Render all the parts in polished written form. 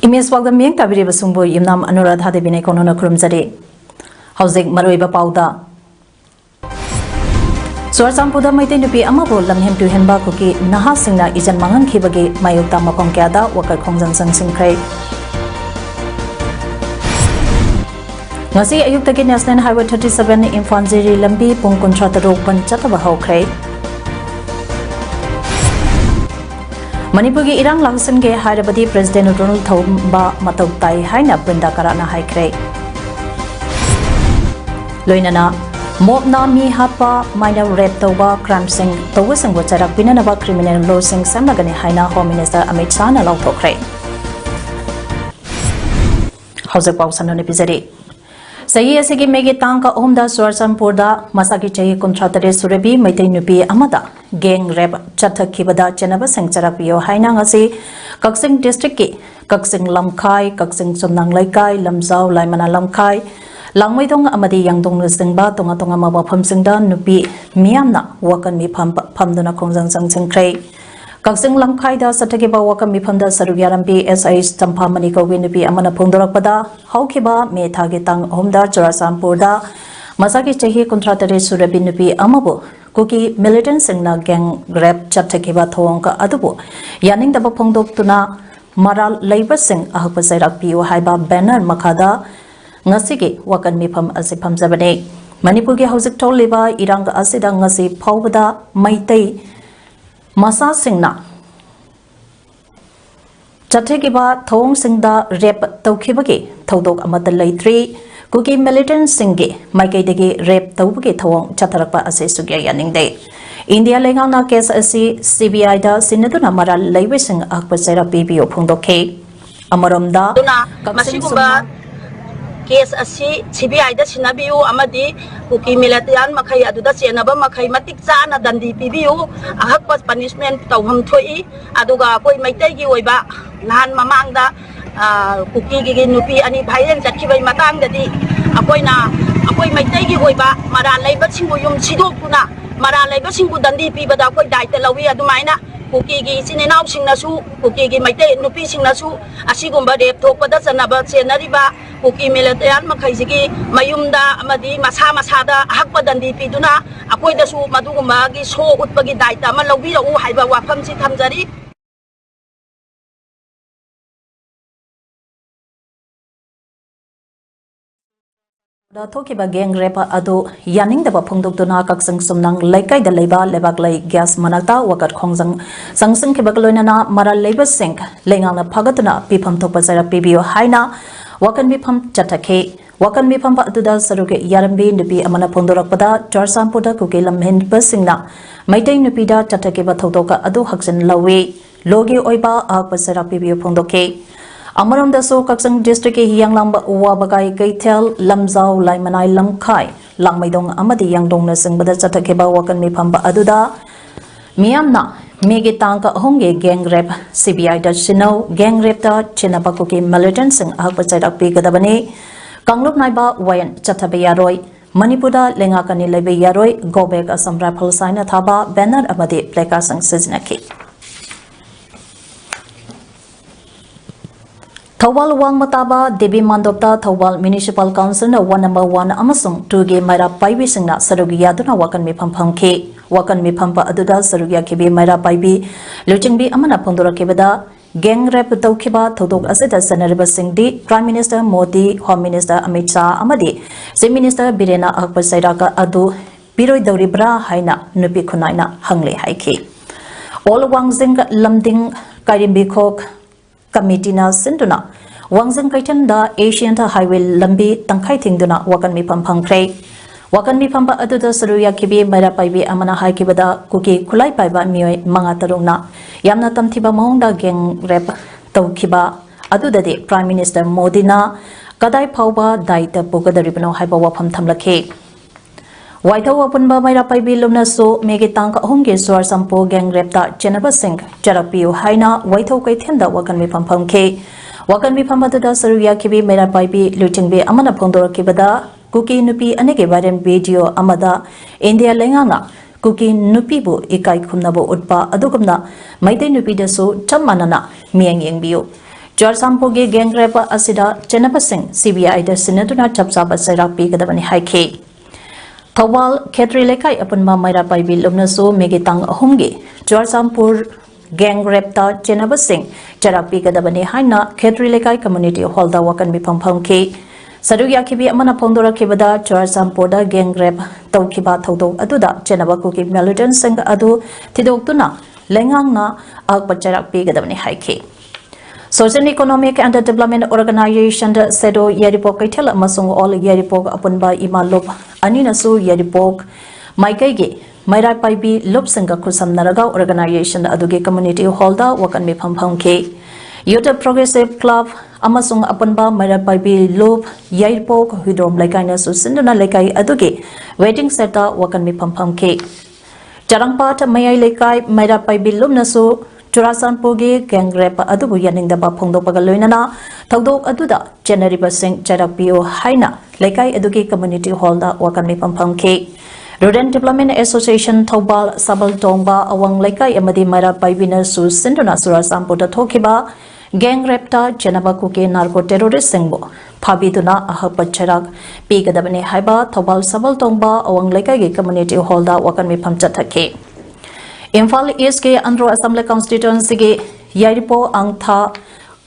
Imes wagda miyang tabiri basungbo yimnam anuradha de binay kono na kurumzari. Hausik maroiba pauda. Suarsampuda maite nupi amabo lamhem tu henba kuki naha singna ijan mangan khibagi mayukta mapam kyada wakar khongjang sang singkrai. Ngasi ayuk tagi National Highway 37 Infanziri lambi pung kontrata ropan chataba haukrai. Manipur irang langsan ge Hyderabadi President Donald Trump matau tai haina Brinda Karana haikre. Loinana mobna mi hapa minor rape toba crime sing towa sing wacharak binanaba criminal law sing samlagani haina Home Minister Amit Shah na lauthokre. Hausa pausan episode. Sayi asigi megi tangka omda Suarsampurda masaki chahi kontratare surabi maitai nupi amada gang rape chathakibada chenaba sengcharakpiyo haina ngasi Kaksing district ki Kaksing Lamkai Kaksing Somnang Laikai Lamzau Laimana Lamkai Langmaidong amadi yangdong singba tonga tonga mabapam singda nupi miyamna wakan mi pamduna khongjang sang singkrai Kaksing Lamkai da satakiba wakan mi pamda sarugyarambi SIS tampa mani ko nupi amana phongdorakpada haukiba me thagi tang omda Suarsampurda masaki chahi kontratare surabi nupi amabu Kuki militant singna gang rape chathakiba thongka adubu yaning daba phongdok tuna maral leiba sing ahpa sairak piu haiba banner makada ngasigi wakan mifam asipam zabane Manipur ge hausik toliba irang asida ngasi phawbada maitai masa singna chathakiba thong singda rape tawkhibagi thodok amata leitri Kuki militant singi maikai degi rape tawbagi thawong chatharakpa ase sugya yaningde India lengang na case asi CBI da sinaduna mara leiwe sing akpa sera PBO phongdokhe amaromda masigumba case asi CBI da sinabiu amadi kuki militian makai aduda chenaba makai matik chana dandi PBO ahakpa punishment tawham thoi aduga koi maitai gi oiba nahan mamangda kuki gi nupi ani bhairen chatkibai matang dadi akoi maitai gi oiba mara leiba singbu yum sidokuna mara leiba singbu dandi pibada koi daita lawi adumaina kuki gi sinenau singnasu kuki gi maitai nupi singnasu asigumba rep thokpada chanaba chenariba kuki militian makai sigi mayumda amadi masa masada hakpa dandi piduna akoi dasu madugumba gi so utpagi daita ma lawi ro haiba wafam si thamjari Da thokiba gang rape adu yaning daba phongdok duna Kaksing Somnang Laikai da leiba lebak lai gas manakta wakat khongjang sangsang khibak loinana mara leiba sing lengangna phagatuna pifam thokpa sara PBO haina wakan mifam chathakhe wakan mifam pa aduda saruke yarambi nupi amana phongdorakpada Suarsampurda kuki lamhen basingna maitai nupi da chathakeba thodoka adu haksin lawi logi oiba akpa sara PBO phongdokhe Amaram da so Kaksing district ke hiyang lamba uwa bagai Kaitel Lamzau Laimanai Lamkai Langmaidong amadi yangdong na singbada chathakeba wakan mifam pa aduda miyamna megi tangka honge gang rape CBI da sino gang rape da chinaba kuki militant sing akpa chairak pi gadabane Kangluk naiba wayan chathabe yaroi Manipurda lengakani lebe yaroi gobek Assam Rifle Saina thaba banner amadi plaka sang sizinaki Thawal Wang Mataba Devi Mandopta Thawal Municipal Council na 1 number 1 amasung 2 ge maira paibi singna sarugiya duna wakan mi phamphangke wakan mi phampa aduda sarugiya kebe maira paibi luchingbi amana phongdora kebada gang rape tawkhiba thodok aseda sanariba singdi Prime Minister Modi Home Minister Amit Shah amadi Chief Minister Birena Akbar Sairaka adu biroi dauribra haina nupi khunaina hangle haiki All Wangzing Lamding Karimbi Khok Committee na sinduna Wangzang Kaitan da Asian Highway lambi tangkai tingduna wakan mi pamphangkrai Wakan mifamba aduda saruya kibi maira paibi amana haikibada kuki kulai paiba mioi manga tarungna yamna tamthiba maungda geng rep taukiba adudadi Prime Minister Modi na kadai phauba daita pugadaribano haiba wafam thamlakhe Waitha wapunba maira paibi lumna so megi tangka homge swar sampo geng repta Jenaba Singh jarakpiu haina waitha kaithenda wakan mifam phamke wakan mifam aduda saruya kibi maira paibi lutingbe amana phongdor kibada Kuki nupi anege viral video amada India lenganga kuki nupi bu ikai khumna bu utpa adugumna maite nupi dasu chammanana miyang yengbiu Jar sampo ge gang rape asida Jenaba Singh CBI da sinaduna chapsa basira pi kadabani haike Thawal Khetri lekai apunma maira paibi lumna so megitang ahumge Jar sampur gang rape ta Jenaba Singh jarak pi kadabani haina Khetri lekai community hall da wakan mipam phamke Saruya kibi amana phongdora kibada Char Sampoda gang rape taukiba thodok aduda Jenaba kuki militant sing adu thidoktuna lengangna akpacharak pigadabani haike Social Economic and Development Organization sedo yaripok kaithel amasung all yaripok apunba imalop anina su yaripok maikaige maira paibi lop singa khusam naraga organization aduge community hall da wakan mi phamke Youth Progressive Club amasung apunba maira paibi lop yaipok hidrom lekaina su sinduna lekai aduge waiting seta wakan mi phamke jarangpat mayai lekai maira paibi lumna su Churasanpoge gang rape adubu yaningda ba phongdo pagaloinana thodok aduda January basing jarakpio haina lekai aduge community hall da wakan mi phamke Rural Development Association Thobal Sabal Tongba awang lekai amadi maira paibina su sinduna Churasanpo da thokiba gang rapta Jenaba kuke narco terrorist singbo phabiduna ahapcharak pigadabani haiba Thobal Sabal Tongba awang lekai ge community hall da wakan mi phamchathake Imphal East ke Andhra Assembly constituency ge Yaripo Angtha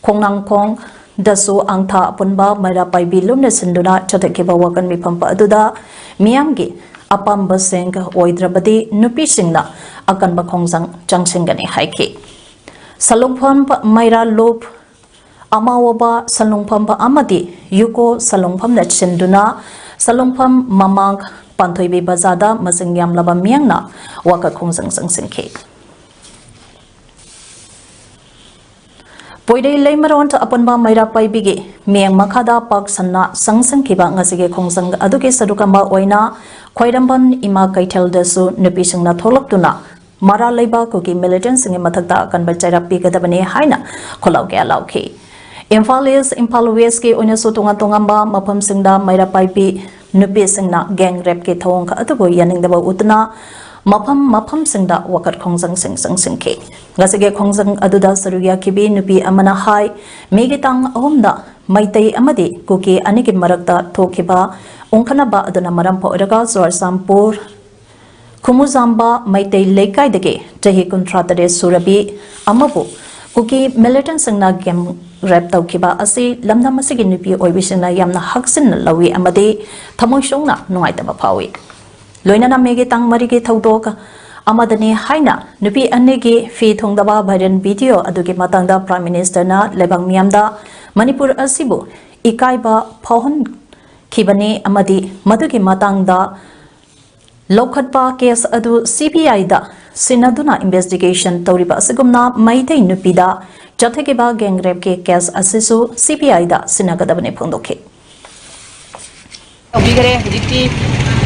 Khongnangkhong dasu Angtha punba maira paibi lumna sinduna chathakeba wakan mi phampa aduda miyam ge apamba sing oidrabadi nupi singna akanba khongjang changsingani haike Salungpham maira lop amawaba salungpham amadi yuko salungpham na chinduna salungpham mamang Panthoibi bazada masing yamlaba miyangna waka khongjang sangsingkhe Poidei leimaron ta apunba maira paibige miyang makhada pak sanna sangsangkhiba ngasige khongjang aduge sadukamba oina khwairamban ima kaithel dasu nupi singna tholaptuna mara leiba kuki militant singe mathakta kanba chaira pigadabani haina kholauke alaukhe Imphal East Imphal West ke oina so tongamba mafam singda maira paibi nupi singna gang rape ke thong kha atugo yaningdaba utna mafam singda wakat khongjang singke ngasige khongjang aduda saruya kibi nupi amana hai megitang ahumda maitai amadi kuki anigi marakta thokiba ongkhana ba aduna maram phoiraga Char Sampur Khumuzamba maitai lekai dege tahi kuntratre surabi amabu kuki militant singna game rap taukiba asi lamna masigi nupi oibisina yamna haksin lawi amadi thamoisongna nuaitaba phawi loinana mege tang marigi thodok amadani haina nupi annegi fi thongdaba viral video adugi matangda Prime Minister na lebang miyamda Manipur asibu ikaiba phahon khibani amadi madugi matangda lokhatpa case adu CBI da sinaduna investigation tawriba asugumna maitei nupida Chathakeba gang rape ke case asisu CBI da sinagadabane phongdokhe Bigare dikti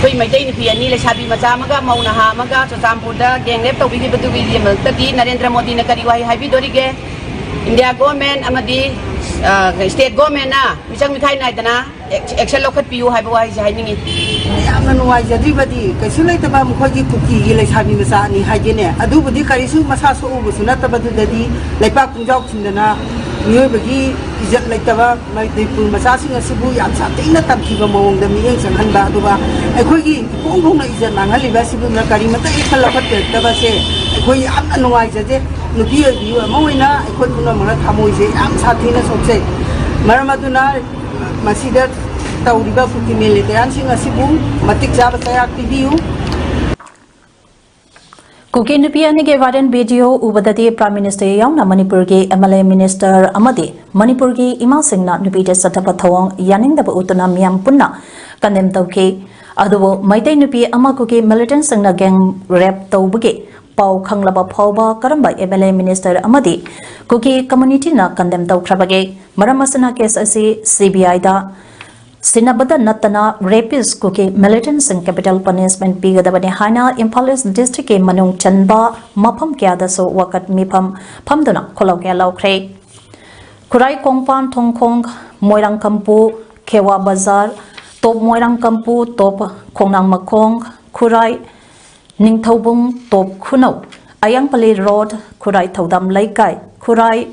koi maitei ni piani le sabi macha maga mauna ha maga Champurda gang rape tawbigi bedugi tadi Narendra Modi na kari wai haibi dorige India government amadi state government na misang mithai nai dana action lokhat piu haiba wai jai ningi yamna nuai jadibadi kaisu leitaba mukhogi kuki gi leisabi masa ni haigene adubudi karisu masa so ubusu natabadu dadi leipak pungjau thindana miyobagi ijat leitaba maitipur masa sing asibu yam satina tamthiba mawongda miyeng sanghanba aduba aikhogi kongkongna ijat nanghaliba sibu na kari mata ikhal lokhat taba se aikhogi yamna nuai jade nupi oibiu amaoina aikoi puna mara thamoise yam sathina sokse maramaduna masida tawriba kuki militant sing asibu matik jaba kaya pibiu Kuki nupi anige viral video ubadati Prime Minister yauna Manipur ge MLA Minister amadi Manipur ge ima singna nupi de satapa thawang yaningdaba utuna miyam punna kandem tawke adubo maitai nupi ama kuki militant sangna gang rap tawbugi pau khanglaba phawba karamba MLA minister amadi kuki community na condemn tawkhrabage maramasana case asi CBI da sinabada natana rapist kuki militant sang capital punishment pigadabani haina Imphal East district ke manung chanba mafam kya da so wakat mifam phamduna kholaw kya lawkhre Kurai Kongpan Tongkong Moirang Kampu Kewa Bazar Top Moirang Kampu Top Kongnang Makong Kurai Ningthaubung Top Khunau Ayangpali Road Kurai Thaudam Laikai Kurai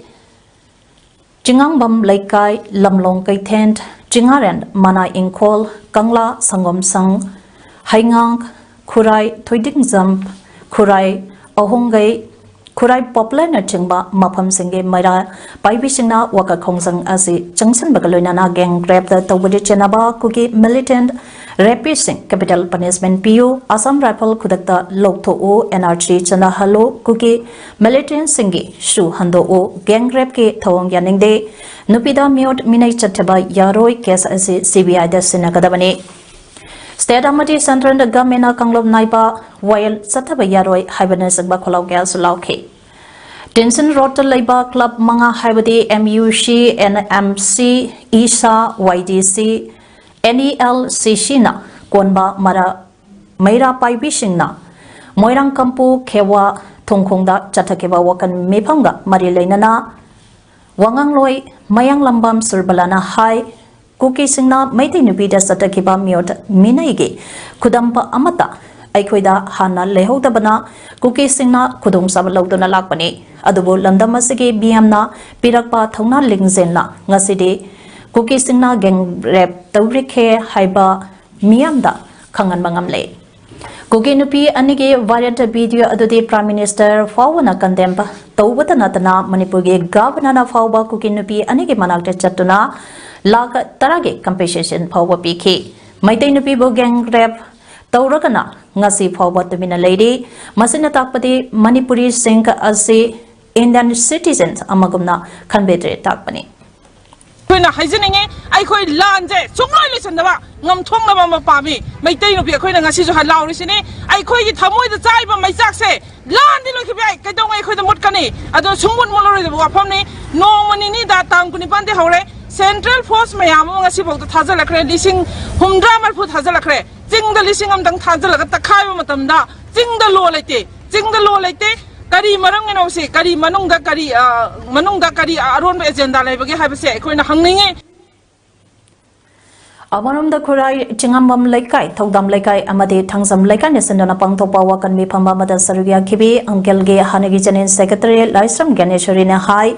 Jingangbam Laikai Lamlong Kaitent Jingaren Mana Ingkol Kangla Sangom Sang Haingang Kurai Thoiding Zamp Kurai Ahongai Kurai popular na chingba mafam singe maira paibi singna waka khongsang asi changsan bagaloina na gang rape da tawbudi chenaba kuki militant rapist sing capital punishment PU Assam Rifle kudakta loktho o NRG chana halo kuki militant singi shu hando o gang rape ke thawang yaningde nupida miot minai chathaba yaroi case asi CBI da sinagadabani State Amati Central Government Kanglom Naiba while Sataba Yaroi Hibana Sagba Kolau Gas Lauke. Denson Road Labor Club Manga Hibadi MUC NMC ISA YDC NELC Shina Konba Mara Maira Pai Bishingna Moirang Kampu Kewa Tongkongda Chatakeba Wakan Mepanga Marilainana Wangang Loi Mayang Lambam Surbalana High Kuki Singna Maiti Nubida Satakiba Miot Minaigi Kudampa Amata Aikoida Hana Lehodabana Kuki Singna Kudum Sabalodona Lakpani Adubo Landamasigi Biamna Pirakpa Thona Lingzenla Ngasidi Kuki Singna Gang Rep Taurike Haiba Miamda Kangan Mangamle Kuki Nupi Anigi variant video Adudi Prime Minister Fawana Kandempa Tawbata Natana Manipurgi Governor Fauba Kuki Nupi Anigi Manakta Chatuna Laka Tarage compensation power PK. Maitai nupi bo gang rap Tauragana Ngasi forward to Mina Lady Masina Takpati Manipuri Sink Asi Indian citizens Amagumna Kanbetre Takpani. When a Hizaning, I quite land there, so I listen about Nam Tonga Pami, Maitai nupi a queen and Asiso had loud listening. I quite it Hamoy the time of my saxe. Land in Quebec, I don't like the Mutkani. I don't someone more the Wapani, no money need that town Kunipante Hore. Central Force Mayamo Sibok the Tazalakre, Lissing Humdrama put Hazalakre, Zing the Lissing of the Tazalak, the Kaimatamda, Zing the law like Kari Marang and Osi, Kari Manunga Kari, Aron Agenda, like have a say, Queen Hanging. Amanum the Kurai Chingambam Laikai, Togdam Laikai, Amade Tangsam Laikan is in a Pangto Pawakan Mipamba da Sarugia Kibi, Angelge Hanagijan Secretary, Lysam Ganeshurina High.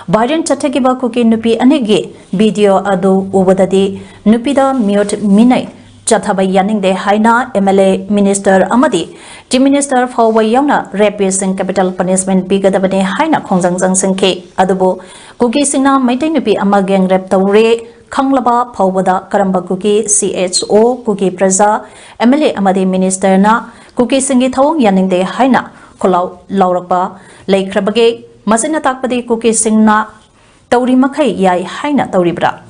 Biden Chatakiba Kuki Nupi Anegi video adu ubadadi Nupida Mute Minai Chathaba Yaning de Haina MLA Minister Amadi Chief Minister for Wayana Rapist and Capital Punishment Bigadabane Haina Kongzang Sanke Adubo Kuki Sina Maitai Nupi Amagang Rep Taure Kanglaba Pawada Karamba Kuki CHO Kuki Preza MLA Amadi Minister na Kuki Singi Thawang Yaning de Haina Kolau Laurakba Lake Krabage Masina Takpadi Kuki Singna Tauri Makai Yai Haina Tauribra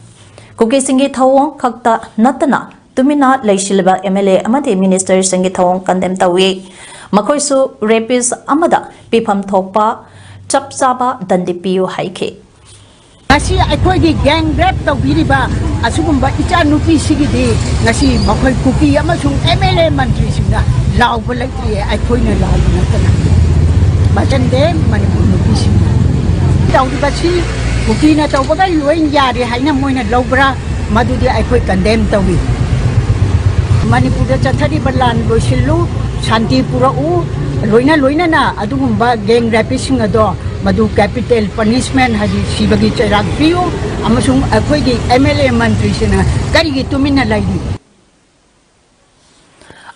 Kuki Singi Thawong Kakta Natana Tumina Laishilba MLA Amadi Minister Singi Thawong Kandem Tawi Makoisu Rapist Amada Pipam Thokpa Chapsaba Dandipiu Haike Nasi akhoi gang rap tawbiriba asugumba icha nupi sigidi nasi makhoi kuki amasung MLA mantri singna lawba laitri akhoi na law natana Bachande Manipur nupi singna tawriba si kuki na tawbaga loin yari haina moina lawbra madudi akhoi condemn tawi Manipur da chathari balan loisilu shanti pura u loina na adugumba gang rapist singa do Madu capital punishment haji sibagi charak piu amasung akhoi gi MLA mantri sina kari tumina laidi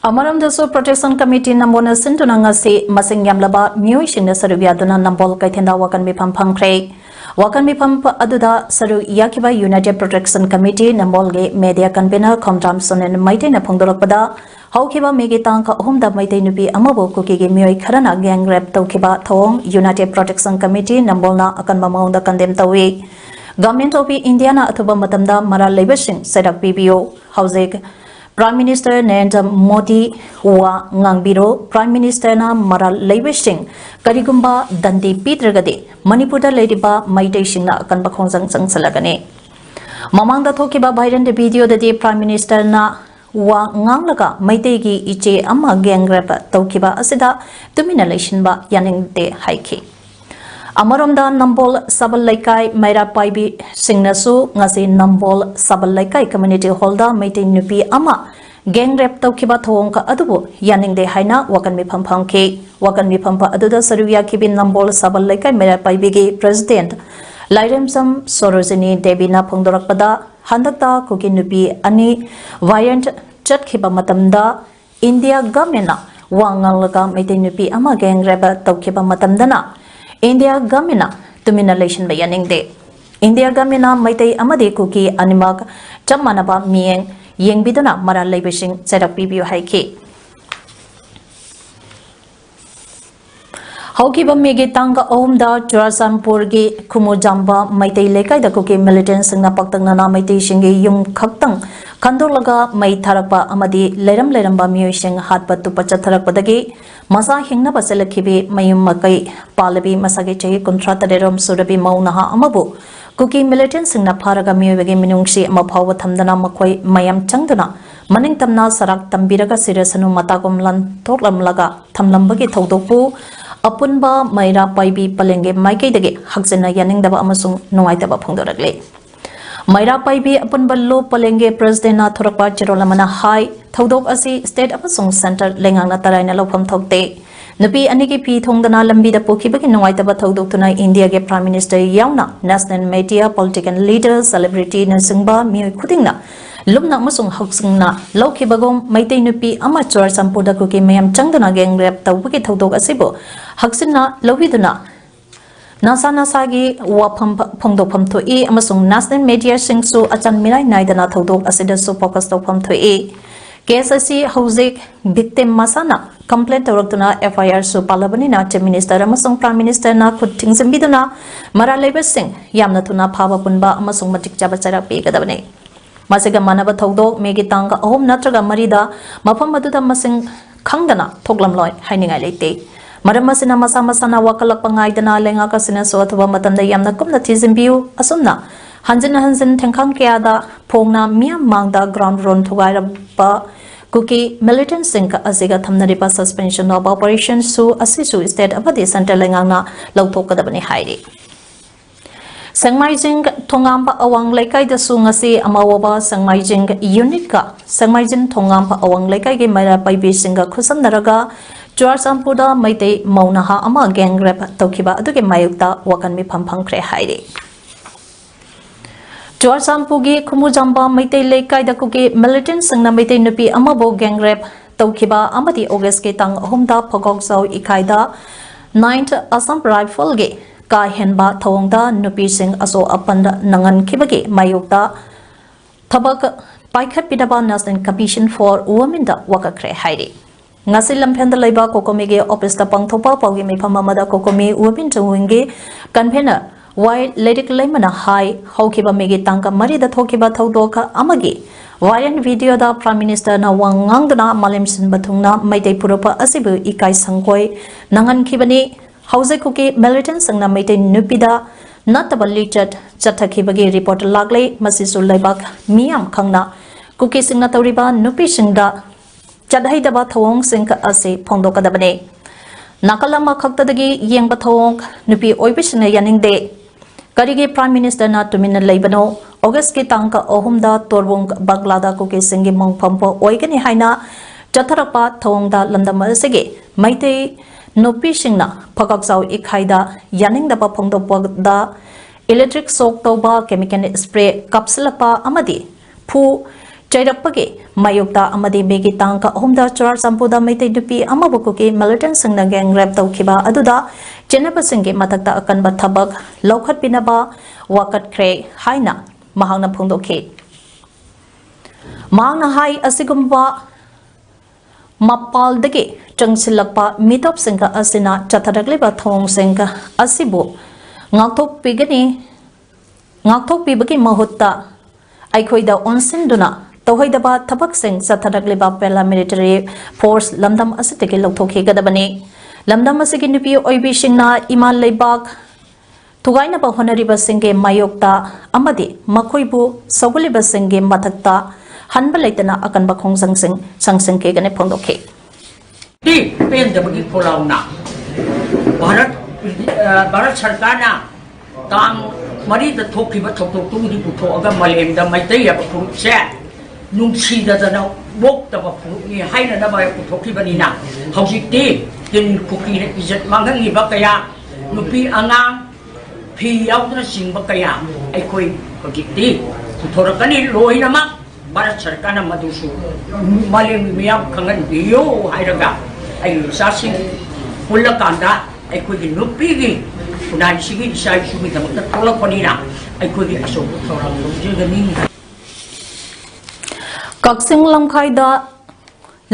Amaram Daso Protection Committee Nambona Sintunanga se Masing Yamlaba Muishin Sarubia Duna Nambol Kaitenda Wakan Mipam Pangkre Wakan Mipam Aduda Saru Yakiba United Protection Committee Nambolge Media Convener Komtam Sonen Maitena Pongdolokpada Haukiba Megitanka Humda Maite Nupi Amabo Kuki Mui Karana Gang Rep Tokiba Thong United Protection Committee Nambolna Akan Mamaunda Kandem Tawi Government of Indiana Atuba Matamda Mara Labor Setup PBO Housing Prime Minister Narendra Modi wa ngangbiro Prime Minister na maral leibesing karigumba dandi pitragade Manipur da leidiba maitei singna akan bakhongjang changsalagani mamang da thokiba viral video da Prime Minister na wa nganglaga maitei gi iche ama gang rape tawkiba asida tumina leishinba yaningde haiki Amaramda Nambol Sabal Laikai Maira Paibi Singnasu ngasi Nambol Sabal Laikai Community Holda Maitin Nupi Ama Gang Rap Taukiba Thongka Adubu Yaningde Haina Wakan Mi Pampangki Wakan Mi Pampa Aduda Saruya Kibin Nambol Sabal Laikai Maira Paibi gi President Lairemsam Sorosini Debina Pongdorakpada Handakta Kuki Nupi Ani Violent Chatkhiba Matamda India Government Wangalaga Maitin Nupi Ama Gang Rap Taukiba Matamdana India Gamina tumina leishin bayaning de India Gamina maitei amade kuki animak chamanaba mieng yeng biduna mara leibishing setup review haiki Haukiba mege tanga ohumda Churasanpur gi Kumujamba maitei lekai da kuki militants singna paktangna na maitei shingi yum khaktang kandolaga mai tharakpa amadi leiram ba mioi sing hatpa tupa chatharakpadagi Masa hingna baselakhibi mayum makai palabi masagi chahi kontra tarerom surabi maunaha amabu kuki militant singna pharaga miyobagi minungsi ama phawa thamdana makhoi mayam changduna maning tamna sarak tambiraga sirasanu matagom lan toklamlaga thamlambagi thodokpu apunba maira paibi palenge maikai dage hakjena yaningdaba amasung nungaitaba phongdoragle Maira Paibi upon Ballo Palenge President Thorakpa Chirolamana High Thodok Asi State Apasung Center Lengang Natarayna Lopam Thokte Nupi Aniki P Thongdana Lambi the Pokibaki Noitaba Thodok tonight India ge Prime Minister Yauna National Media Political Leader Celebrity Nasingba Mi Kudingna Lumna Masung Hoksingna Loki Bagom Maite Nupi Amateur Sampuda Kuki Mayam Changdana Gang Rep Tawiki Thodok Asibo Haksina Loviduna Nasa Nasagi wapam pongdopam to e amasung national media singsu achan mirai naidana thodok asida so focus topam to e case asi hauzik victim masana complaint tawraktuna FIR su palabani na chief minister amasung prime minister na khutting simbiduna mara labor sing yamna tuna phawa punba amasung matik jaba chara pe gadabane masiga manaba thodok megi tanga ahom natraga marida mafam maduda masing khangdana thoklamloi hainingai leite Maramasina masa masana wakalak pangaidana lenga kasina so atwa matanda yamna kumna tizimbiu asumna hanjin tengkang kiada pongna mia mangda ground run thugairaba kuki militant singka asiga thamnariba suspension of operations su asisu state abadi center lenga na lauthokadabani hairi Sangmaijing Tongamba Awang Laikai da Sungasi Amawaba Sangmaijing Unica Sangmaijin Tongamba Awang Laikai ge Maira Paibi Singa Kusam Naraga Churasanpurda Maitei Maunaha Ama Gang Rap Tokiba Aduge Mayukta Wakan Mi Pampang Kre Hairi Churasanpugi Kumujamba Maitei Laikai da Kuki Militant Sangna Maitei Nupi Amabo Gang Rap Tokiba Amadi August ke Tang Homda Pogok Sau Ikaida 9th Assam Rifle ge Ka henba thongda nupi sing aso apanda nangan kibagi mayukta thabak paikhat pidaba national commission for women da wakakre hairi ngasi lamphenda leiba kokomi ge office ta pangthopa pawgi mi phamamada kokomi women chungwinge convener while ledik leimana high haukiba megi tangka mari da thokiba thodoka amagi viral video da prime minister na wangangdana malim sin bathungna maitei puropa asibu ikai sangkoi nangan khibani Hauze kuki militant sangna maitei nupida natabali chathakibagi report lagle masisu laibak miyam khangna kuki singna tawriba nupi singda chadhaidaba thawong singka ase phongdokadabane nakalama khaktadagi yengba thawong nupi oibisne yaningde karigi prime minister na tumina laibano august ki tangka ohumda torbong baglada kuki singi mongpampo oigani haina chatharapa thawongda landam asege maitei Nopi Singna, Pagakzau Ikhaida, Yaning the Papongda, electric soak toba, chemical spray, capsulapa Amadi, Pu, Chairapagi, Mayukta Amadi Begi Tanka, Homda Char Sampuda Mete Dupi, Amabukuki, Militant Singna Gang Repto Kiba Aduda, Jenapasingi Matakta Akan Batabag, Lokat Pinaba, Wakat Kray, Haina, Mahana Pundoki. Mahana Hai Asigumba Mapal Degi. Changsilakpa mitop singka asina chatharagliba thong singka asibu ngakthok pibagi mahutta aikhoida onsinduna tawhaidaba thabak-sing satharakliba paramilitary force lamdam asitiki lauthokhigadabani lamdam asigi nupi oibisingna imal leibak tugainaba honariba singge mayokta amadi makhoibu sawuliba singge mathakta hanba leitana akanba khongsangsing sangsingke gane phongdokhe ti pen da bagi polauna Bharat Sarkar na tang mari da thokhiba thoktok tu di putho aga malem da maitai ya phu che nungsi da na bok da phu ni haina da ba puthokhiba ni na haujik ti tin kuki ne izat mangang ni ba kaya nupi angang phi yaw na sing ba kaya ai khoi haujik ti puthorakani loi na ma Bharat Sarkar na madusu malem miyam khangan biyo hairaga ai sa sing pulakanda ai khoi gi nupi gi Unai sigi sai sumi da mak tolak panina ai khoi gi aso thorang jegani Kaksing lamkhai da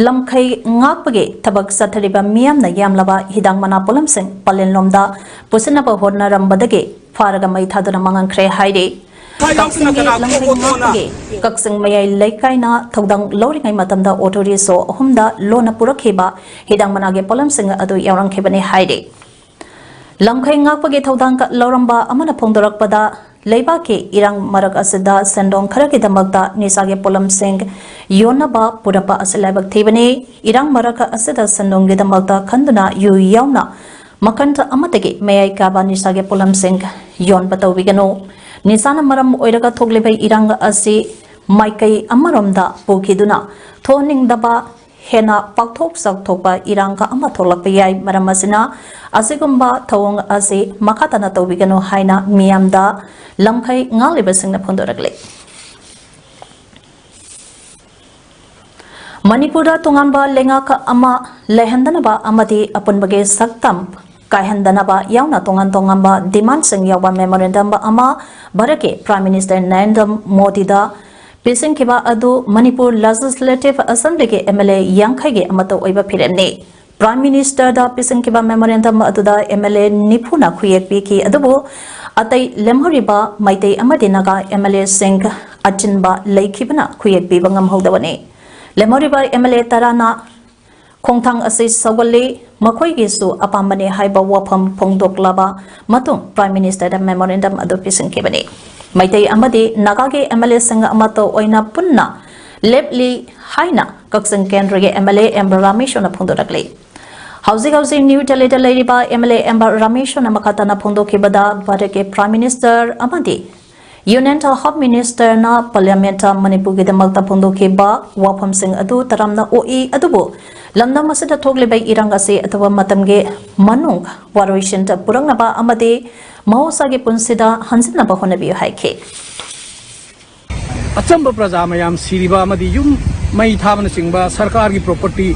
lamkhai ngakpage thabak sathariba miyam na yamlaba hidang mana polamsing palen lomda pusinaba horna rambadage faraga mai thaduna mangang khre haide Kaksing mayai laikai na thodang loringai matamda autoriso humda lona purakhiba hidang manage polamsing adu yaurang khebani haide lamkhai ngakpage thodang ka loramba amana phongdorakpada leibake irang marak asida sendong kharaki damakta nisage polamsing yonaba purapa asilabak thibani irang marak asida sendong ge damakta khanduna yu yauna makanta amatege mayai ka ba nisage polamsing yon batawigano nisana maram oiraga thoglebai irang asi maikai amaromda pokiduna thoning daba hena pakthok sakthokpa irangka ama tholakpa yai maramasina asigumba thawong ase makhatana tawbigano haina miyamda lamkhai ngalibasingna phondorakle Manipura tungamba lengaka ama lehandanaba amadi apunbage saktam kaihandanaba yauna tongamba demand sing yawa memorandum ama barake Prime Minister Narendra Modi da Pising kiba adu Manipur Legislative Assembly ke MLA Yankhai ge amato oiba phiremne Prime Minister da Pising kiba memorandum adu da MLA Nipuna khuyek pi ki adubo atai lemhoriba maitei amadi naga MLA Singh Achinba leikhibana khuyek pi bangam hodawani lemhoriba MLA tarana khongthang ase sawali makhoi ge su apamane haiba wafam phongdoklaba matung Prime Minister da memorandum adu Pising kibani Maitai amadi nagage MLA sing amato oina punna lepli haina kaksang kendrege MLA Ember Rameshona phondorakle Housing New Delhi Ladiba MLA Ember Rameshona makatana phondokibada barake Prime Minister amadi Union Home Minister na Parliament Manipur ge damakta phondokiba wafam sing adu taramna oi adubo lamna masada thoglebai irangase atwa matamge manung waroishin ta purangnaba amadi Mausage punsida hansina bahonabi haike Achamba praja mayam siriba amadi yum mai thabana singba sarkar gi property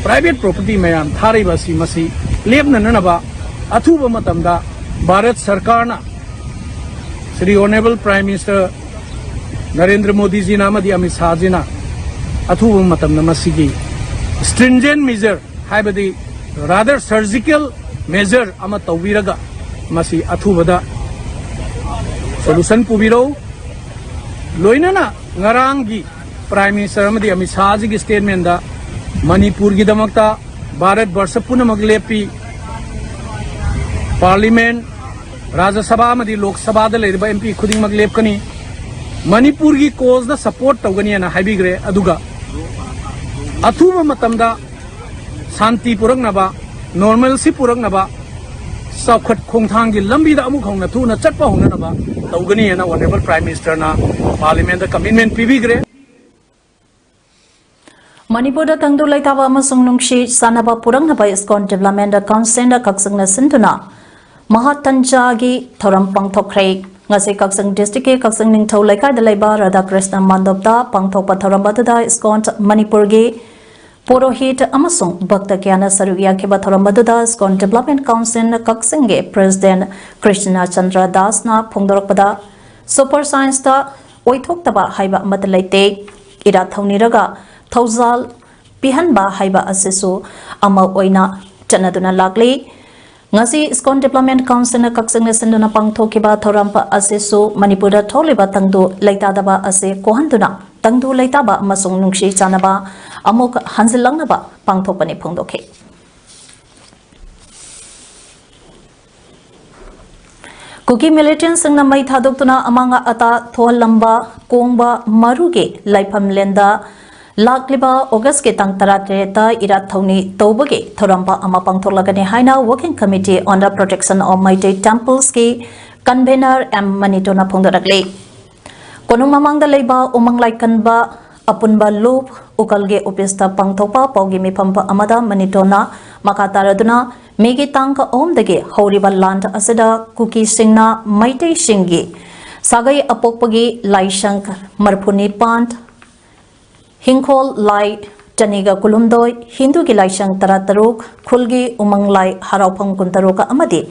private property mayam thariba si masi lebna nanaba athuba matamda Bharat Sarkar na Shri Honorable Prime Minister Narendra Modi ji na amadi Amit Shah ji na athuba matamna masigi stringent measure haibadi rather surgical measure ama tawiraga Masi athubada solution pubiro loinana ngarangi Prime Minister amadi Amit Shah ji gi statement da Manipur gi damakta Bharat Barsha punamag lepi Parliament Rajya Sabha amadi Lok Sabha da leba MP khuding mag lepkani Manipur gi cause da support tawgani na haibigre aduga athuba matamda santi purangnaba normalcy purangnaba Saukhat khongthang gi lambi da amu khongna thu na chatpa hona na ba tawgani na Honorable Prime Minister na Parliament da commitment pibigre Manipur da tangdu laitawa amasung nungshi sanaba purang na ba ISKCON Development Council da kaksang na sintuna Mahatanja gi thoram pangthokre ngase kaksang district ke kaksang ningthau laikai da laiba Radha Krishna Mandop da pangthokpa thoram ba da ISKCON Manipur gi Purohit amasung Bhakta Kyana Sarugia Kiba Thorambaduda ISKCON Development Council Kaksinge President Krishna Chandra Das na Phongdorakpada Super Science da oithoktaba haiba matalaite ira thauniraga thauzal pihanba haiba asesu ama oina chanaduna lakli ngasi ISKCON Development Council na Kaksinge senduna pangthokiba thorampa asesu Manipura tholiba tangdu laitadaba ase kohanduna tangdu leitaba amasung nungsi chanaba amuk hanzilangnaba pangthokpani phongdokhe. Kuki militant singna mai thadoktuna amanga ata thohalamba kongba maruge laifam lenda lakliba August ke tang 13 irat thoni tobage thoramba ama pangtholagani haina working committee on the protection of Maitai temples ki convener M Manitona phongdarakle konung mamangda leiba umang laikanba apunba loop ukalge opista pangthopa paugi mifamba amada Manitona makataraduna megi tangka omdage horiba land asada kuki singna Maitai singi sagai apokpagi laishank marphuni pant Hingkol lai Janiga Kulumdoi Hindu ki laisang tarataruk khulgi umang lai haraupang kuntaruka amadi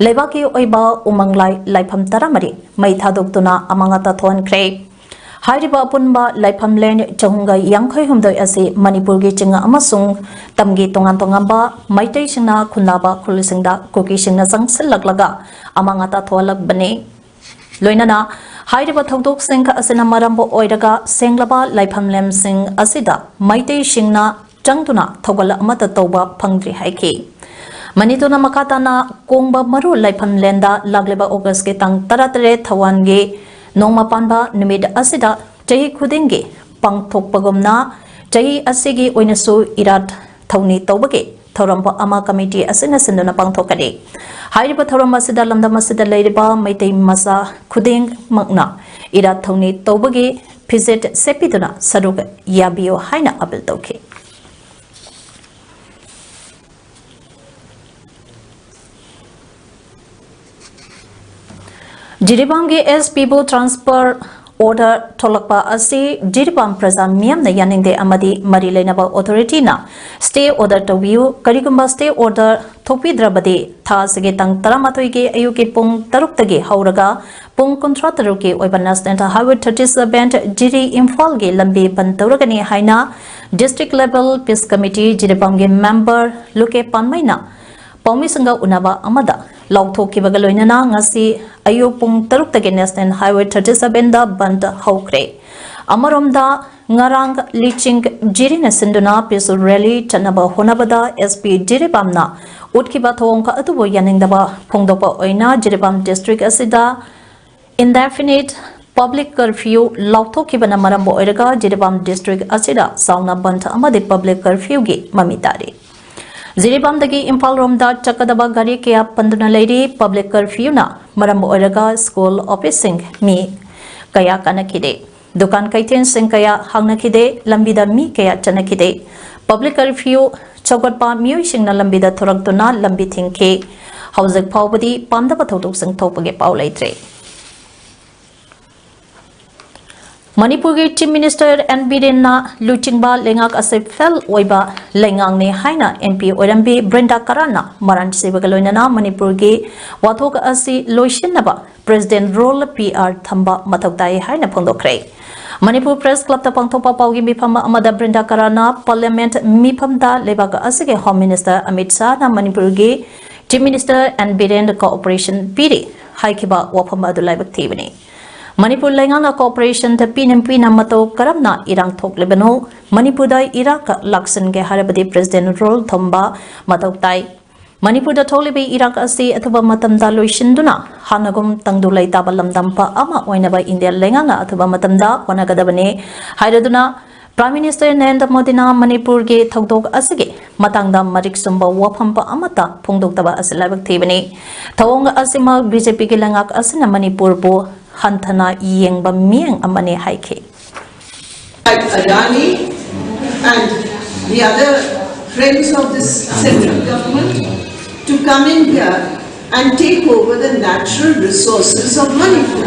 lebaki oiba umang lai laifam taramari mai thadoktuna amangata thon kre hairiba punba laifam len chahunga yangkhai humdoi ase Manipur gi chinga amasung tamgi tongan tongamba Maitai singna khunaba khulisingda kuki singna sangsillaklaga amangata tholak bane loinana hairiba thodok singka asina marambo oiraga senglaba laifam lem sing asida Maitai singna changtuna thogala amata toba phangri haiki Manitona makatana kongba maru laifam lenda lagleba August ke tang 13 thawange nongma panba numid asida chahi khudingi pangthokpagomna chahi asigi oinasu irat thawni tobage thoramba ama committee asina sinduna pangthokade hairiba thoramba sida lamdam asida leiriba Maitai masa khuding makna irat thawni tobage visit sepiduna saruk yabio haina apil tawkhe Jiribam ge SP bo transfer order tholakpa asi Jiribam praja miyam na yaningde amadi mari leinaba authority na stay order to view karigumba stay order thokpidrabadi tha sige tang 13 ge ayuki pung 6 tagi hauraga pung 13 ge oiba national highway 37 Jiri Imphal ge lambi ban tawragani haina district level peace committee Jiribam ge member luke panmaina paumi sanga unaba amada lauthokibaga loinana ngasi ayu pung 6 tagi national highway 37 da band haukre amaromda ngarang liching jirina sinduna peaceful rally chanaba honabada SP Jiribamna utkiba thongka atubo yaningdaba phongdopa oina Jiribam district asida indefinite public curfew lauthokibana marambo oiraga Jiribam district asida sauna band amade public curfew gi mamitari Jiribam dagi Imphal romda chakadaba gari kya panduna leiri public curfew na marambo oiraga school officing mi kaya kanakide dukan kaiten sing kaya hangnakide lambida mi kaya chanakide public curfew chogotpa mioi singna lambida thoraktuna lambi thingke haujak phawbadi pamdaba thodok sing thopage pau leitre Manipur ge Chief Minister N Biren na luchingba lengak ase fel oiba lengang ne haina MP Oirambi Brenda Karana maran sebagaloina na Manipur ge wathok asi loishinaba President role PR thamba mathokdai haina phongdokre Manipur Press Club ta pangthopa paugi mifam amada Brenda Karana Parliament mifamda lebaga asige Home Minister Amit Shah na Manipur ge Chief Minister N Biren cooperation piri haikiba wafam adulai baktibani Manipur Lenganga Cooperation the PNP Namato Karamna Irang Thok Lebano Manipur da Iraq Laksan ge Harabadi President Rol Thomba Matoktai Manipur da Tholibi Iraq asi athuba matamda loishinduna hanagum tangdulai tabalamdampa ama oinaba India Lenganga athuba matamda wanagadabane hairaduna Prime Minister Narendra Modi na Manipur ge thokdok asige matangda marik sumba wafampa amata phongdoktaba asilabak thibani thawong asima BJP ge langak asina Manipur bo Hantana Yengba Mieng Amane Haike. Adani and the other friends of this central government to come in here and take over the natural resources of Manipur.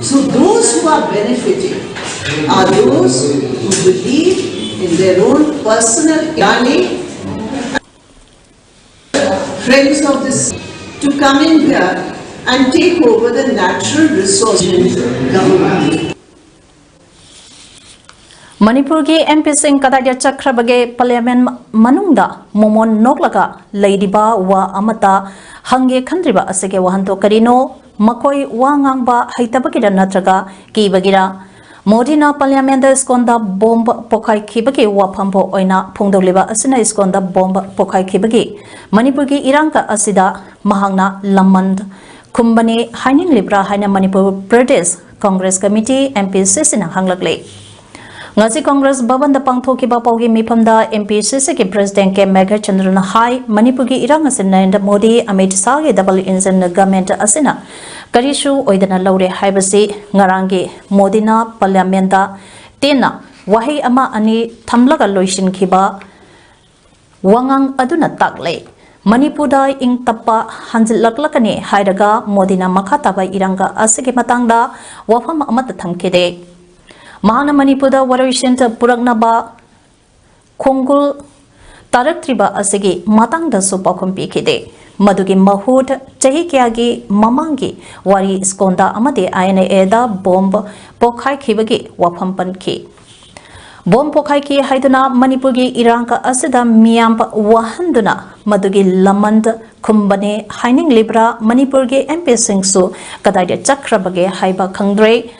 So those who are benefiting are those who believe in their own personal Adani friends of this to come in here and take over the natural resources government. Manipur ge MP Singh Kadaya Chakrabage Parliament Manungda Momon Noklaga Ladyba wa Amata Hange Khandriba Asege Wahanto Karino Makoi Wangangba Haitabakira Natraga Kibagira Modina Parliament Skonda bomb Pokai Kibaki Wapambo Oina Pungdoliba Asina Skonda bomb Pokai Kibaki Manipurgi Iranka Asida Mahangna Lamand Kumbani Haining Libra Haina Manipur Pradesh Congress Committee MPCC na Hanglakle Ngazi Congress Bhavan da Pangthoki Bapaugi Mipamda MPCC ki President ke Megha Chandran Hai Manipurgi Irang Asina Narendra Modi Amit Shah ge double engine government Asina Karishu Oidana Laure Haibasi Ngarangi Modina Parliamenta Tena Wahi Ama Ani Thamlaga Loishin Kiba Wangang Aduna Takle Manipurda ing Tappa Hanzilaklakani Haidaga Modina Makataba Iranga Asiki Matangda Wafam Amata Thamkide Mahana Manipurda Warishinta Puragnaba Kongul Taraktriba Asigi Matangda Supakumpi Kide Madugi Mahut Chahikyagi Mamangi Wari Skonda Amade INA da bomb Pokai Kibagi Wapampan ki Bomb Pokai ki Haiduna Manipurgi Iranka Asida Miyamp Wahanduna Madugi Lamand Kumbane Haining Libra Manipurgi MP Singsu Kadai Chakrabage Haiba Kangdre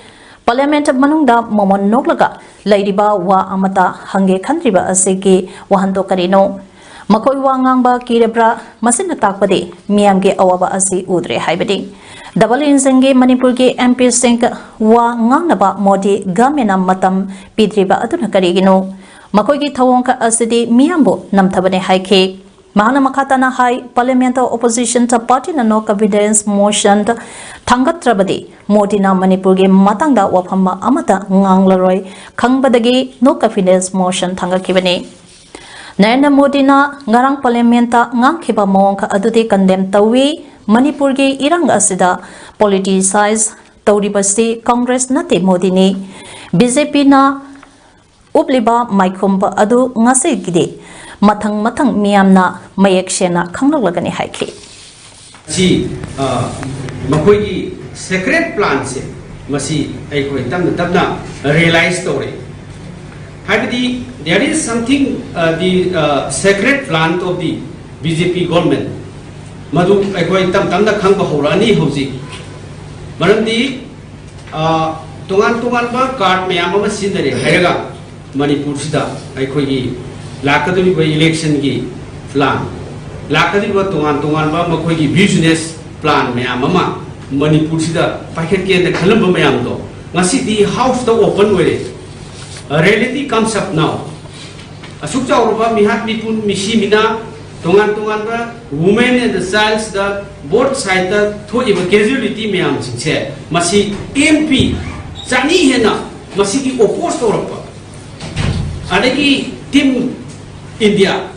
Parliament Manungda Momon Noglaga Ladiba Wa Amata Hange Kandriba Asigi Wahando Karino Makoi Wangamba Kirebra Masina Takpade Miamge Awaba Asi Udre Haibadi Double Inzenge Manipurgi MP Sink Wa Nganaba Modi Gamena Matam Pidriba Aduna Karigino Makoigi Tawonka Asidi Miambo Namtabane Haike Mahana Makatana Hai Parliamental Opposition to Party na no Confidence Motion Tangatrabadi Modina Manipurgi Matangda Wapama Amata Nganglaroi Kangbadagi no Confidence Motion Tangakibani Narendra Modi na ngarang Parliamenta ngangkiba mawangka adudi condemn tawi Manipurgi irang asida politicize tauribasi Congress nate Modi ni BJP na ubliba maikhumba adu ngase gide mathang miyamna mayeksena khanglagani haiki si makoigi secret plan se masi ai koi tamna realize story there is something the secret plan of the BJP government madu ai koi tamna khangba horani hoji marandi tongan ba card mayam ma sindare hairaga Manipur sida ai koi gi lakaduri ba election gi plan lakaduri ba tongan ba makoi gi business plan mayam ma Manipur sida packet ke de khalamba mayam do ngasi di house to open were reality comes up now asuk chawroba mihat mipun misi mina tongan ba women and the childs the both side the thoi ba casualty mayam singse masi MP chani hena masi ki oppose torapa adagi team India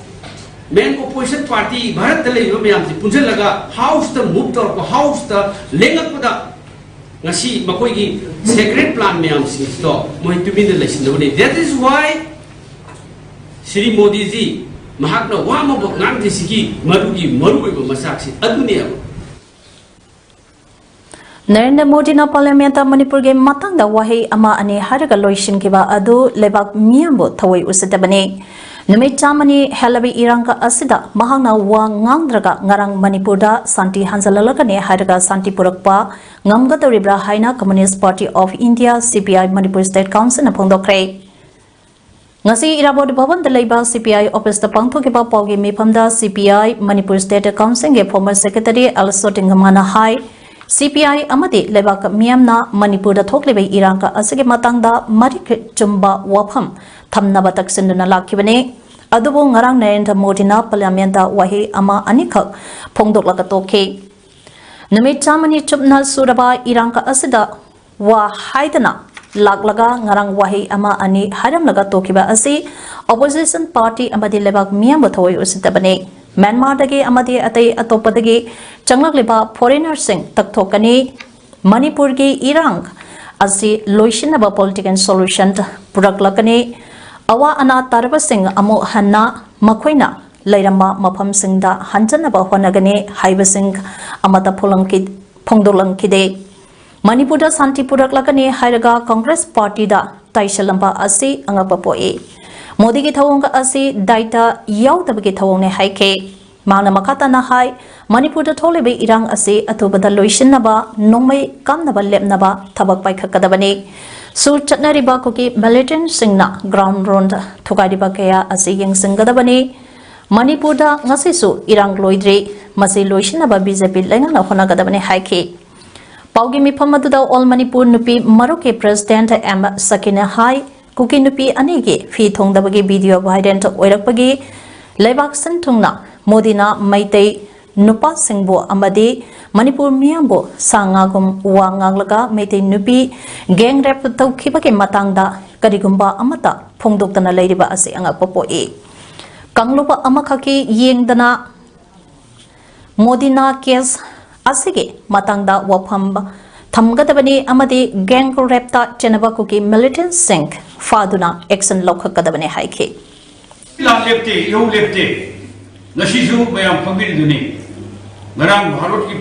main opposition party Bharat tale yo mayam si punjal laga house the move tor ko house the lengak pada ngasi makoi gi secret plan mayam si to moi to min election no that is why Shri Modi ji mahakna wa ma bok nang ji sigi marugi marui ba masak si aduni Narendra Modi na Parliament Manipurgi Matangda Wahi Ama Ani Haraga Loishin Kiba Adu Lebak Miyambo Thawai Usitabani Numit Chamani Helabi Iranka Asida Mahangna Wa Ngangdraga Ngarang Manipurda Santi Hanzalalakane Haraga Santi Purakpa Ngamgata Ribra Haina Communist Party of India CPI Manipur State Council Napongdokre Ngasi Irabod Bhavan Dalaiba CPI Office the Pangthokiba Paugi Mipamda CPI Manipur State Council ge former Secretary Alsotingamana Hai CPI Amadi Lebak Miyamna Manipur da Thoklibai Iranka Asige Matangda Marik Chumba Wapam Thamnaba Taksinduna Lakibane Adubo Ngarang Narendra Modi na Parliamenta Wahi Ama Anikak Pongdoklaka Toke Numit Chamani Chupna Suraba Iranka Asida Wa Haidana Laklaga Ngarang Wahi Ama Ani Haram Laga Tokiba Asi Opposition Party Amadi Lebak Miyamba Thawai Usitabane Myanmar dagi amadi atai atopadagi changlak liba foreigner sing takthokani Manipur gi irang asi loishinaba political solution puraklakani awa ana tarba sing amu hanna makhoina lairama mafam singda hanjanaba honagani haiba sing amata phongdolangkide Manipur da santi puraklakani hairaga Congress Party da taishalamba asi angapa poi Modi ki thawong asi daita yaudabagi thawong ne haike Mana Makata na hai Manipur da thole be irang ase atubada loishin naba nongmai kam naba lep naba thabak pai khakadabani Su chatnariba kuki militant singna ground round thukariba kaya asi yengsinggadabani Manipurda ngasisu irang loidri masi loishinaba BJP lengana honagadabani haiki Paugi mipamaduda all Manipur nupi Maroke President M Sakina Hai kuki nupi anigi fi thongdabagi video viral oirakpagi Lebak Sentungna Modina Maitei Nupa Singbo Amadi Manipur Miyambo Sangagum Wanganglaga Maitei Nupi Gang Rap Taukibaki Matangda Karigumba Amata Pungduktana Ladiba Asi Angapopoi Kanglupa Amakaki Yengdana Modina Kes Asigi Matangda Wapamba Tamgadabani Amadi Gang Rapta Chenabakuki Militant Sink Faduna Exon Lokakadabani Haiki lepte yo lepte nasisu mayam family duni marang bharat ki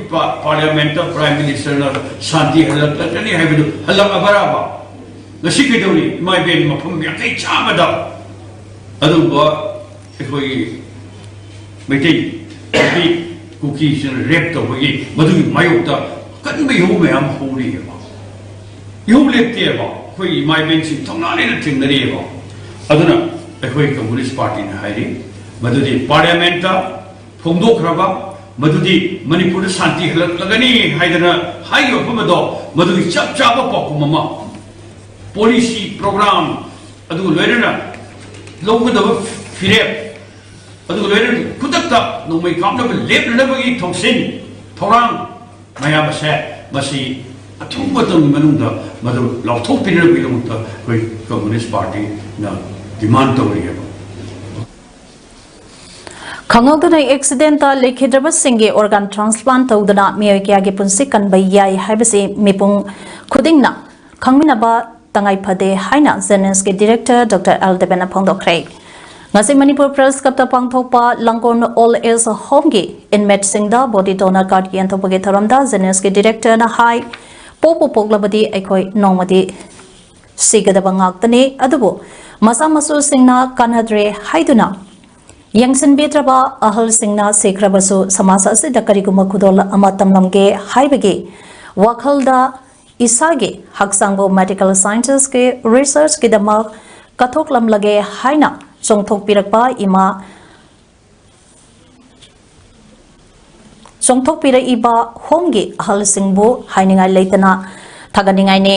parliament prime minister na shanti halak tani haibu halak abaraba nasi ke duni mai ben mafam ya kai chamada adu ba ekoi meeting bi cookies and rap to bi madu mayota kan bi ho mayam hori ba yo lepte ba koi mai ben sin thongna le thing nari ba aduna अखोई communist party ने हाइरी मधुदी parliament फोंदोखरबा मधुदी मणिपुर शांति हलगनी हाइदना हाइ अफमदो मधुदी चप चाप पाकुममा पॉलिसी प्रोग्राम अदु लोइरना लोगदब फिरेप अदु लोइरन खुदक्ता नोमै कामनब लेबनबगी थोंसिन थोरांग मयाबसे मसी अथुमतम मनुंदा मधु लौथोपिनबगी लमुता कोई कम्युनिस्ट पार्टी ना demand to riya Khangawduna accident lekhidraba singe organ transplant tawduna miyoi kya ge punsi kanbai yai haibasi mipung khudingna khangminaba tangai phade haina Zelenski director Dr. Aldebena Phongdokhrei ngasi Manipur Press Kapta Pangthokpa Langkorn All Age Home gi inmate singda body donor card gi anthopage tharamda Zelenski director na hai popo poglabadi aikoi nongmadi sigadaba ngaktani adubu Masa masu singna kanadre haiduna Yangsin betraba ahal singna sekrabasu samasa se dakari kuma kudol amatam lamge haibage wakhalda isage haksangbo medical sciences ke research ke dama kathok lam lage haina chongthok pirakpa ima chongthok pira iba homge ahal singbo hainingai leitana thaganingai ne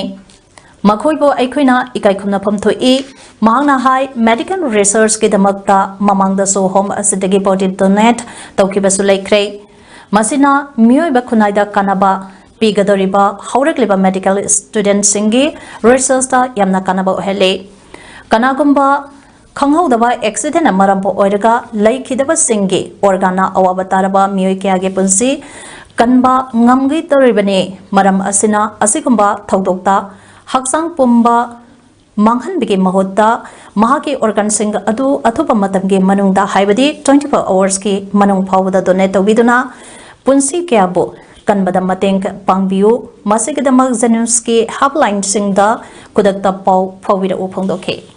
Makhoibo Aikoina Ikaikumna Pamtoi Mahana High Medical Research Kidamakta Mamang the So Home Asidagi Body Donate Taukibasu Lakre Masina Mioiba Kunaida Kanaba Pigadoriba Haurakliba Medical Student Singi Research Yamna Kanaba Hele Kanagumba Kanghodaba Accident Marampo Oiraga Laikidaba Singi Organa Awabataraba Mioikiage Punsi Kanba Ngamgi Toribane Maram Asina Asikumba Taudokta Haksang Pumba Manghan bigi Mahoda Mahaki organ sing adu athupa matamgi manungda haibadi 24 hours ki manung phawda donate viduna punsi kyabo kanbada mateng pangbiu masigdamak Zelenski hotline singda kudakta paw phawira uphongdoke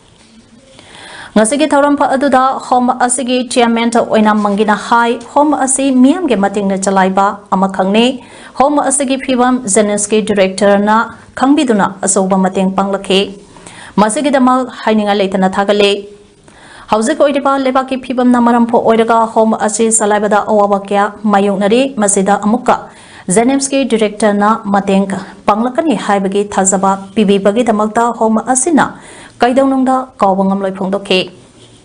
Ngasigi tharampa aduda home asigi chairman ta oina mangina hai home asi miam ge mating na chalaiba amakhangne home asigi phibam Zelenski director na khangbiduna asoba mateng panglakhe masigi dama haininga leitana thagale hauzik oidiba lebaki phibam na marampo oiraga home asi salaibada awaba kya mayungnari masida amukka Zelenski director na mateng panglakani haibagi thazaba pibibagi damakta home asina Kaidaunungda Kawangam Loi Pongdoke.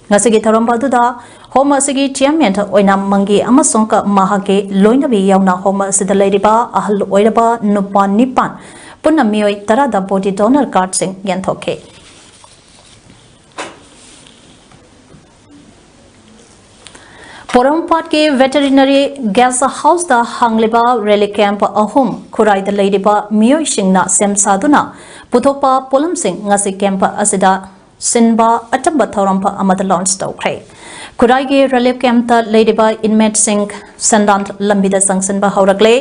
Ngasigi Tarambatuda, Homa Sigi Chairman Oina Mangi Amasonka Mahake, Loinabi Yauna Homa Sidaladiba, Ahal Oidaba, Nupan Nipan, Punamioi Tarada Body Donor Card Sing Yantoke. Porampat ke veterinary gas house da hangliba rally camp ahum kurai da ladiba miyoi singna sem saduna puthokpa polam sing ngasi camp asida sinba atamba thorampa amada launch tawkhre kurai ge rally camp ta ladiba inmate sing sandant lambida sangsinba haurakle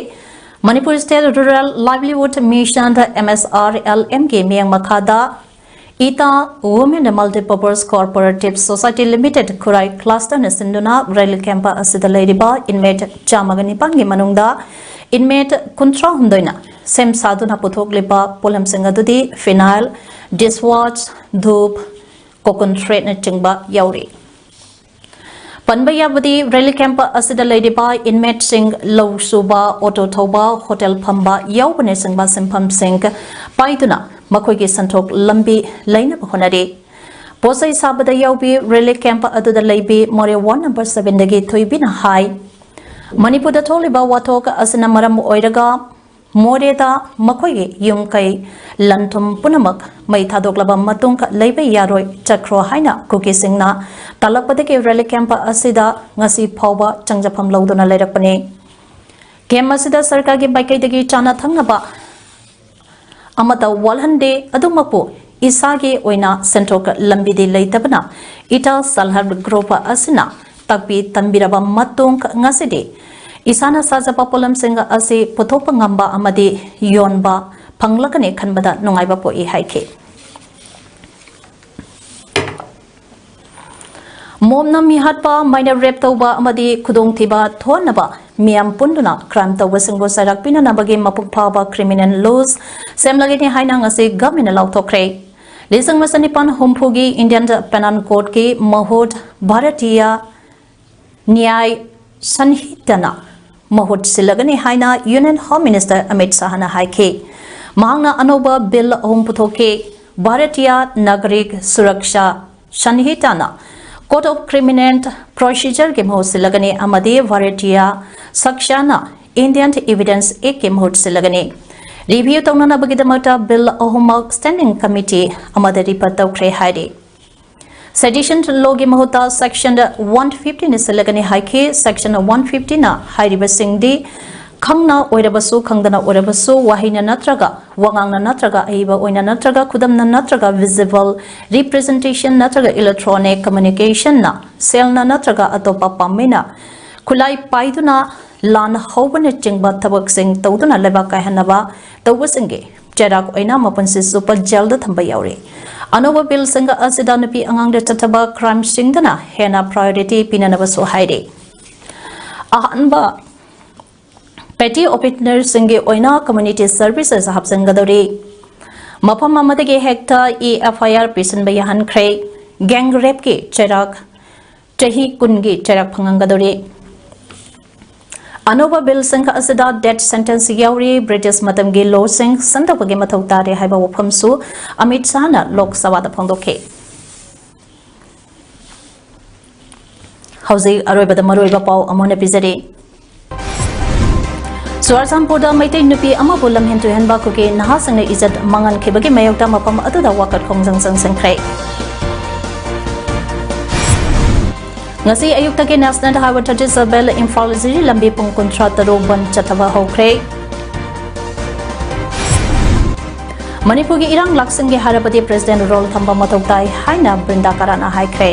Manipur State Rural Livelihood Mission MSRLM ge miyang makhada Ita Women Multipurpose Cooperative Society Limited Kurai Cluster Nasinduna Rail Camp Asida Ladiba Inmate Chamagani Pangi Manungda Inmate Kuntra Hundoina Sem Saduna Puthok Liba Polam Singadudi Phenyl dishwatch, dhup, coconut thread na chingba yauri. Panbayabadi rally camp asida ladiba inmate sing low suba auto thoba hotel phamba yaubane singba simpam sing paiduna makhoi gi santhok lambi laina bahonari posai sabada yaubi rally camp aduda leibi more 1 number 7 dagi thoibina hai Manipur da tholiba wathok asina maram oiraga Moreda makhoi yum kai lanthum punamak mai thadoklaba matung leibe yaroi chakro haina kuki singna talapade rally camp asida ngasi phawba changjapham lodona leirakpani kem asida sarkar gi baikai dagi chana thangnaba amata walhande adumapu isagi oina sentok lambi de leitabana ita salhar group asina takbi tambiraba matung ngaside Isana sajapa polam singa asi pothopa ngamba amadi yonba panglakane khanbada nungaiba po I haike Momna mi hatpa minor rape tawba amadi khudong thiba thonaba miam punduna crime tawba singbo sarak pina nabagi mapuk phaba criminal laws semlagini haina ngasi government law thokre Lisang masanipan humphugi Indian Penal Court ki mahud Bharatiya Nyay Sanhitana Mahut silagani haina Union Home Minister Amit Shahana haike mahangna anoba bill humputhoke Bharatiya Nagarik Suraksha Sanhitana Code of Criminal Procedure ke mahut silagani amade Bharatiya Sakshana Indian Evidence Act ke mahut silagani Review taunana bagidamata bill ahuma standing committee amada report tawkre haide Sedition law gi mahuta section 150 ni silagani haike section 150 na hairiba singdi khangna oirabasu khangdana oirabasu wahina natraga wangangna natraga aiba oina natraga kudamna natraga visible representation natraga electronic communication na selna natraga atopa pamina kulai paiduna lan hobane chingba thabak sing tawduna leba kaihanaba tawbasinge cherak oina mapansi super jail da thamba yaure Anova bill singa asida nupi angang de tataba crime singdana hena priority pinanaba so haide ahanba petty operator singe oina community services hapsangadori mapam amadege hekta FIR pisan bayan kre gang rape ke cherak chahi kungi cherak phangangadori Anova bill singa asida death sentence yauri British matamgi law sing sandapagi mathau tare haiba waphamsu Amit Shahna Lok Sabha da phongdoke Hausi aroibada maroiba pau amone pizari Swarsampurda maitai nupi ama bulam hintu henba kuke naha sangne izat mangan khibagi mayokta mapam atuda wakat khongjang sangkhrai Ngasi ayukta ke National Highway 37 Imphal Ziri lambi pung kontra taro ban chataba hokre Manipur gi irang laksing ge harapati president role thamba matoktai haina Brinda Karana haikre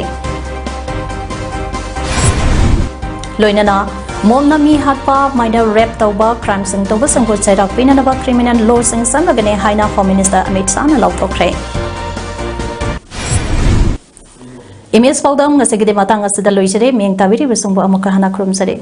Loinana Momna mi hatpa minor rape tawba crime sing tawba sangko chairak pinanaba criminal law sing samagane haina Home Minister Amit Shahna law thokre Imes Paodam ngasagide matang asida loisere meng tabiri besungbo amaka hana krum sare